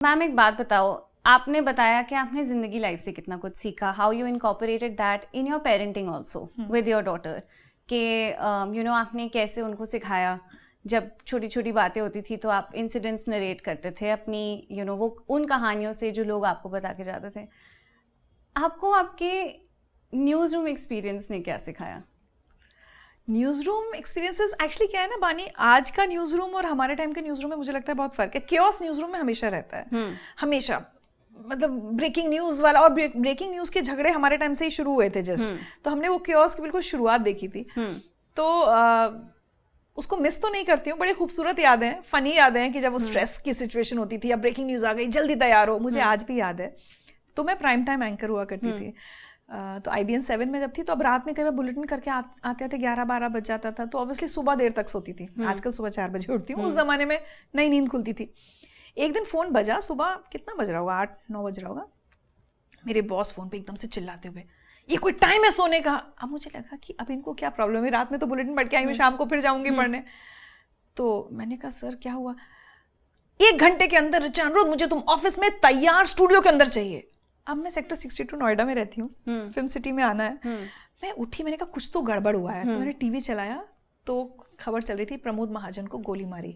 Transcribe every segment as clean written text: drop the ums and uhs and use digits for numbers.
Ma'am एक बात बताओ, आपने बताया कि आपने जिंदगी लाइफ से कितना कुछ सीखा, how you incorporated that in your parenting also with your daughter, कि आपने कैसे उनको सिखाया। जब छोटी छोटी बातें होती थी तो आप इंसिडेंट्स नरेट करते थे अपनी वो उन कहानियों से जो लोग आपको बता के जाते थे। आपको आपके न्यूज़ रूम एक्सपीरियंस ने क्या सिखाया? न्यूज़ रूम एक्सपीरियंसेस एक्चुअली क्या है ना बानी, आज का न्यूज़ रूम और हमारे टाइम के न्यूज़ रूम में मुझे लगता है बहुत फ़र्क है। केओस न्यूज़ रूम में हमेशा रहता है, हमेशा, मतलब ब्रेकिंग न्यूज़ वाला, और ब्रेकिंग न्यूज़ के झगड़े हमारे टाइम से ही शुरू हुए थे जस्ट, तो हमने वो केओस की बिल्कुल शुरुआत देखी थी। तो उसको मिस तो नहीं करती हूँ, बड़ी खूबसूरत यादें हैं, फ़नी यादें हैं कि जब वो स्ट्रेस की सिचुएशन होती थी या ब्रेकिंग न्यूज़ आ गई जल्दी तैयार हो, मुझे आज भी याद है। तो मैं प्राइम टाइम एंकर हुआ करती थी, तो IBN 7 में जब थी, तो अब रात में कई बार बुलेटिन करके आते थे 11-12 बज जाता था, तो ऑब्वियसली सुबह देर तक सोती थी। आजकल सुबह 4 बजे उठती हूँ, उस ज़माने में नई नींद खुलती थी। एक दिन फ़ोन बजा, सुबह कितना बज रहा होगा, 8-9 बज रहा होगा, मेरे बॉस फ़ोन पे एकदम से चिल्लाते हुए, ये कोई टाइम है सोने का। अब मुझे लगा कि अब इनको क्या प्रॉब्लम है, रात में तो बुलेटिन पढ़ के आई हूँ, शाम को फिर जाऊँगी पढ़ने। तो मैंने कहा सर क्या हुआ? 1 घंटे के अंदर ऋचा अनुरोध, मुझे तुम ऑफिस में तैयार स्टूडियो के अंदर चाहिए। अब मैं सेक्टर 62 नोएडा में रहती हूँ, फिल्म सिटी में आना है। मैं उठी, मैंने कहा कुछ तो गड़बड़ हुआ है, तो मैंने टीवी चलाया तो खबर चल रही थी प्रमोद महाजन को गोली मारी।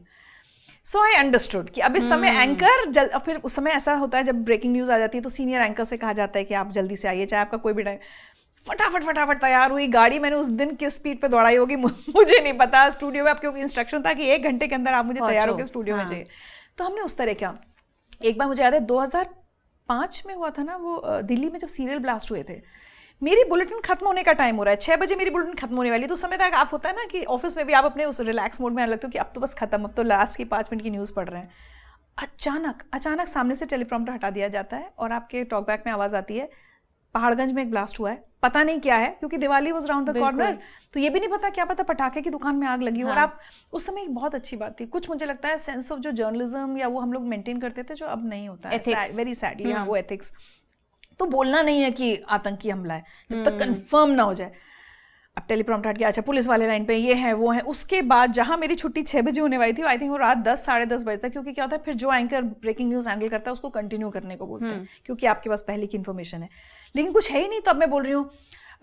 सो आई अंडरस्टूड कि अब इस समय एंकर, फिर उस समय ऐसा होता है जब ब्रेकिंग न्यूज़ आ जाती है तो सीनियर एंकर से कहा जाता है कि आप जल्दी से आइए, चाहे आपका कोई भी टाइम। फटाफट तैयार हुई, गाड़ी मैंने उस दिन किस स्पीड पे दौड़ाई होगी मुझे नहीं पता। स्टूडियो में आपके इंस्ट्रक्शन था कि 1 घंटे के अंदर आप मुझे तैयार होकर स्टूडियो में चाहिए। तो हमने उस तरह क्या, एक बार मुझे याद है 2005 में हुआ था ना वो, दिल्ली में जब सीरियल ब्लास्ट हुए थे, मेरी बुलेटिन खत्म होने का टाइम हो रहा है, 6 बजे मेरी बुलेटिन खत्म होने वाली। तो उस समय तक आप होता है ना कि ऑफिस में भी आप अपने उस रिलैक्स मोड में आने लगते हो कि अब तो बस खत्म, अब तो लास्ट की 5 मिनट की न्यूज़ पढ़ रहे हैं। अचानक सामने से टेलीप्रॉम्प्टर हटा दिया जाता है और आपके टॉकबैक में आवाज़ आती है, पहाड़गंज में एक ब्लास्ट हुआ है, पता नहीं क्या है, क्योंकि Diwali was round the corner, तो ये भी नहीं पता, क्या पता पटाखे की दुकान में आग लगी हो। और आप उस समय एक बहुत अच्छी बात थी, कुछ मुझे लगता है सेंस ऑफ जो जर्नलिज्म या वो हम लोग मेंटेन करते थे, जो अब नहीं होता है, वेरी सैडली। हाँ, वो एथिक्स, तो बोलना नहीं है कि आतंकी हमला है जब तक कंफर्म ना हो जाए। अब टेलीप्रॉम्प्टर हट गया, अच्छा पुलिस वाले लाइन पे ये है वो है। उसके बाद जहां मेरी छुट्टी 6 बजे होने वाली थी, आई थिंक वो रात 10-10:30 बजे तक, क्योंकि क्या होता है फिर जो एंकर ब्रेकिंग न्यूज़ हैंडल करता है उसको कंटिन्यू करने को बोलते हैं, क्योंकि आपके पास पहले की इन्फॉर्मेशन है। लेकिन कुछ है ही नहीं, तो अब मैं बोल रही हूँ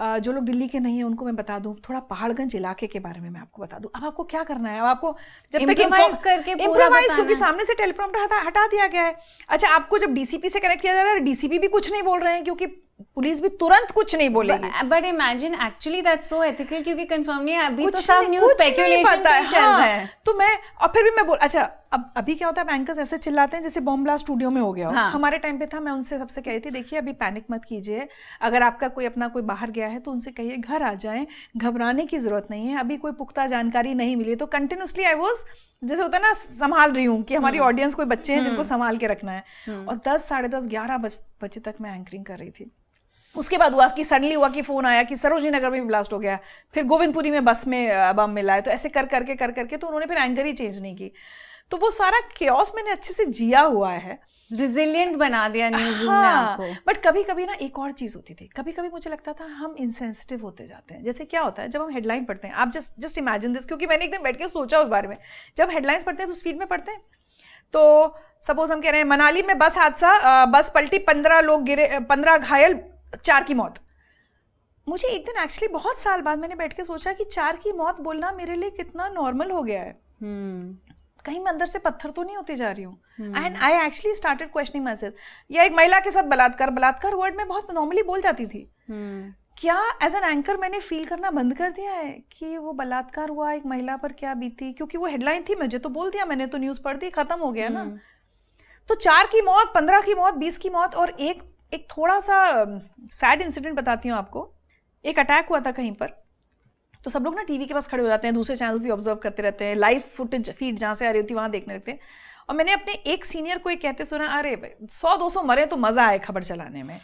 जो लोग दिल्ली के नहीं है उनको मैं बता दूं, थोड़ा पहाड़गंज इलाके के बारे में मैं आपको बता दूं। अब आपको क्या करना है, अब आपको जब तक इम्प्रोवाइज, क्योंकि सामने से टेलीप्रॉम्प्टर हटा दिया गया है। अच्छा, आपको जब डीसीपी से कनेक्ट किया जा रहा है, डीसीपी भी कुछ नहीं बोल रहे हैं, क्योंकि पुलिस भी तुरंत कुछ नहीं बोलेगी। But imagine actually that's so ethical, क्योंकि कंफर्म नहीं है, अभी तो सब न्यूज़ स्पेकुलेशन पे चल रहा है। तो मैं, और फिर भी मैं बोल, अच्छा अब अभी क्या होता है, एंकर्स ऐसे चिल्लाते हैं जैसे बॉम्ब ब्लास्ट स्टूडियो में हो गया हो। हमारे टाइम पे था, मैं उनसे सबसे कह रही थी, देखिए अभी पैनिक मत कीजिए, अगर आपका कोई अपना कोई बाहर गया है तो उनसे कहिए घर आ जाएं, घबराने की जरूरत नहीं है, अभी कोई पुख्ता जानकारी नहीं मिली। तो कंटिन्यूसली आई वाज, जैसे होता है ना, संभाल रही हूँ कि हमारी ऑडियंस कोई बच्चे हैं जिनको संभाल के रखना है। और 10-10:30-11 बजे तक मैं एंकरिंग कर रही थी। उसके बाद हुआ कि सडनली हुआ कि फ़ोन आया कि सरोजनी नगर में भी ब्लास्ट हो गया, फिर गोविंदपुरी में बस में बम मिला है। तो ऐसे कर करके तो उन्होंने फिर एंकर ही चेंज नहीं की। तो वो सारा केओस मैंने अच्छे से जिया हुआ है, रिजिलिएंट बना दिया न्यूज़ रूम ने आपको। बट कभी कभी ना एक और चीज़ होती थी, कभी कभी मुझे लगता था हम इनसेंसिटिव होते जाते हैं। जैसे क्या होता है जब हम हेडलाइन पढ़ते हैं, आप जस्ट इमेजिन दिस, क्योंकि मैंने एक दिन बैठ के सोचा उस बारे में। जब हेडलाइंस पढ़ते हैं तो स्पीड में पढ़ते हैं, तो सपोज हम कह रहे हैं मनाली में बस हादसा, बस पलटी, 15 लोग गिरे, 15 घायल, 4 की मौत। मुझे एक दिन एक्चुअली बहुत साल बाद मैंने बैठ के सोचा कि 4 की मौत बोलना मेरे लिए कितना नॉर्मल हो गया है। कहीं मैं अंदर से पत्थर तो नहीं होती जा रही हूँ। And I actually started questioning my self. या एक महिला के साथ बलात्कार वर्ड में बहुत नॉर्मली बोल जाती थी। क्या एज एन एंकर मैंने फील करना बंद कर दिया है कि वो बलात्कार हुआ, एक महिला पर क्या बीती? क्योंकि वो हेडलाइन थी, मुझे तो बोल दिया, मैंने तो न्यूज़ पढ़ दी, खत्म हो गया ना। तो 4 की मौत, 15 की मौत, 20 की मौत। और एक थोड़ा सा सैड इंसिडेंट बताती हूँ आपको। एक अटैक हुआ था कहीं पर, तो सब लोग ना टीवी के पास खड़े हो जाते हैं, दूसरे चैनल्स भी ऑब्जर्व करते रहते हैं, लाइव फुटेज फीड जहाँ से आ रही होती है वहाँ देखने लगते हैं। और मैंने अपने एक सीनियर को कहते सुना, अरे 100-200 मरे तो मज़ा आए खबर चलाने में।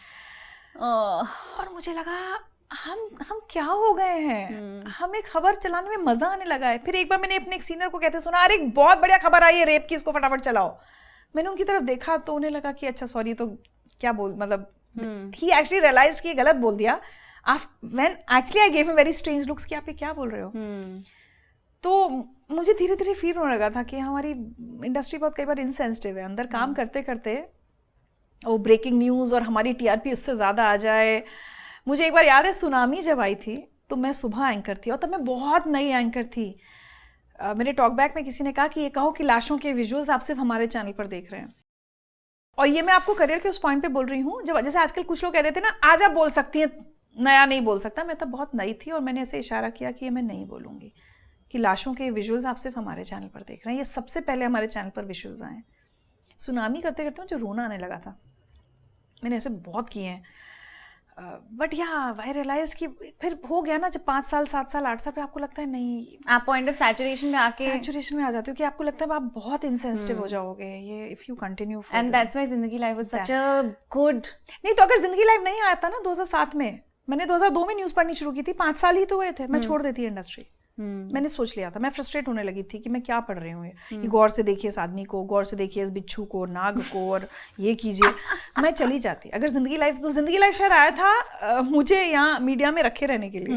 और मुझे लगा हम क्या हो गए हैं, हमें खबर चलाने में मज़ा आने लगा है। फिर एक बार मैंने अपने एक सीनियर को कहते सुना, अरे बहुत बढ़िया खबर आई है रेप की, इसको फटाफट चलाओ। मैंने उनकी तरफ देखा तो उन्हें लगा कि अच्छा सॉरी, तो क्या बोल, मतलब ही एक्चुअली रियलाइज्ड कि गलत बोल दिया। When actually I gave him very strange looks कि आप ये क्या बोल रहे हो। तो मुझे धीरे धीरे फील होने लगा था कि हमारी इंडस्ट्री बहुत कई बार इनसेंसिटिव है, अंदर काम करते करते वो ब्रेकिंग न्यूज़ और हमारी टीआरपी उससे ज़्यादा आ जाए। मुझे एक बार याद है सुनामी जब आई थी तो मैं सुबह एंकर थी और तब मैं बहुत नई एंकर थी। मेरे टॉक बैक में किसी ने कहा कि ये कहो कि लाशों के विजुअल्स आप सिर्फ हमारे चैनल पर देख रहे हैं। और ये मैं आपको करियर के उस पॉइंट पे बोल रही हूँ जब जैसे आजकल कुछ लोग कह देते ना आज आप बोल सकती हैं, नया नहीं बोल सकता। मैं तब बहुत नई थी और मैंने ऐसे इशारा किया कि ये मैं नहीं बोलूँगी कि लाशों के विजुअल्स आप सिर्फ हमारे चैनल पर देख रहे हैं। ये सबसे पहले हमारे चैनल पर विजुअल्स आए। सुनामी करते करते मुझे रोना आने लगा था। मैंने ऐसे बहुत किए हैं बट या आई रियलाइज कि फिर हो गया ना जब 5 साल 7 साल 8 साल पे आपको लगता है नहीं, आप पॉइंट ऑफ सैचुरेशन में आके सैचुरेशन में आ जाते हो कि आपको लगता है आप बहुत इनसेंसिटिव हो जाओगे ये if you continue. And that's why जिंदगी life was such a good. नहीं तो अगर जिंदगी लाइफ नहीं आया था ना 2007 में, मैंने 2002 में न्यूज़ पढ़नी शुरू की थी, 5 साल ही तो हुए थे, मैं छोड़ देती इंडस्ट्री। मैंने सोच लिया था, मैं फ्रस्ट्रेट होने लगी थी कि मैं क्या पढ़ रही हूँ ये गौर से देखिए इस आदमी को, गौर से देखिए इस बिच्छू को, नाग को, और ये कीजिए। मैं चली जाती। अगर जिंदगी लाइफ, तो जिंदगी लाइफ शायद आया था मुझे यहाँ मीडिया में रखे रहने के लिए।